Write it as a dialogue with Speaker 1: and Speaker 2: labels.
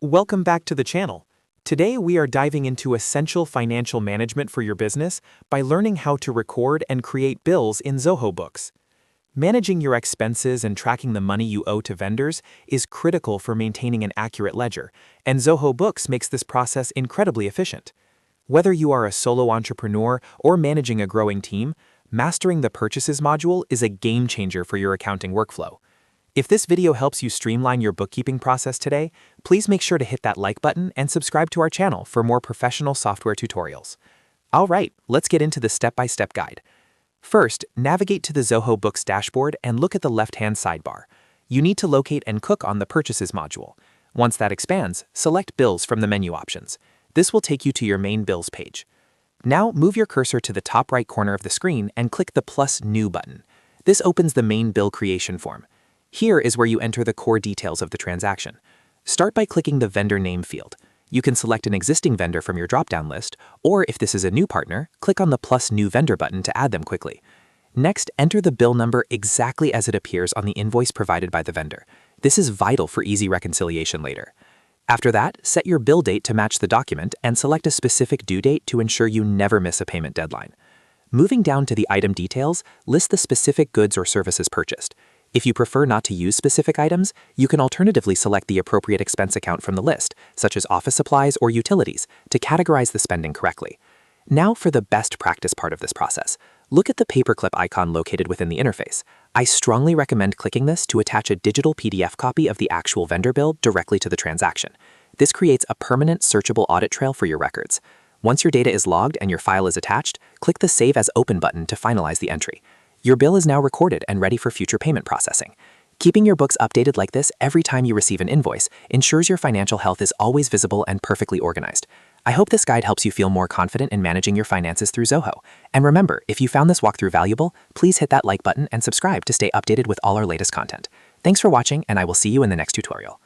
Speaker 1: Welcome back to the channel. Today we are diving into essential financial management for your business by learning how to record and create bills in Zoho Books. Managing your expenses and tracking the money you owe to vendors is critical for maintaining an accurate ledger, and Zoho Books makes this process incredibly efficient. Whether you are a solo entrepreneur or managing a growing team, mastering the Purchases module is a game changer for your accounting workflow. If this video helps you streamline your bookkeeping process today, please make sure to hit that like button and subscribe to our channel for more professional software tutorials. All right, let's get into the step-by-step guide. First, navigate to the Zoho Books dashboard and look at the left-hand sidebar. You need to locate and click on the Purchases module. Once that expands, select Bills from the menu options. This will take you to your main Bills page. Now, move your cursor to the top right corner of the screen and click the plus New button. This opens the main bill creation form. Here is where you enter the core details of the transaction. Start by clicking the vendor name field. You can select an existing vendor from your drop-down list, or if this is a new partner, click on the plus New Vendor button to add them quickly. Next, enter the bill number exactly as it appears on the invoice provided by the vendor. This is vital for easy reconciliation later. After that, set your bill date to match the document and select a specific due date to ensure you never miss a payment deadline. Moving down to the item details, list the specific goods or services purchased. If you prefer not to use specific items, you can alternatively select the appropriate expense account from the list, such as office supplies or utilities, to categorize the spending correctly. Now for the best practice part of this process. Look at the paperclip icon located within the interface. I strongly recommend clicking this to attach a digital PDF copy of the actual vendor bill directly to the transaction. This creates a permanent searchable audit trail for your records. Once your data is logged and your file is attached, click the Save as Open button to finalize the entry. Your bill is now recorded and ready for future payment processing. Keeping your books updated like this every time you receive an invoice ensures your financial health is always visible and perfectly organized. I hope this guide helps you feel more confident in managing your finances through Zoho. And remember, if you found this walkthrough valuable, please hit that like button and subscribe to stay updated with all our latest content. Thanks for watching, and I will see you in the next tutorial.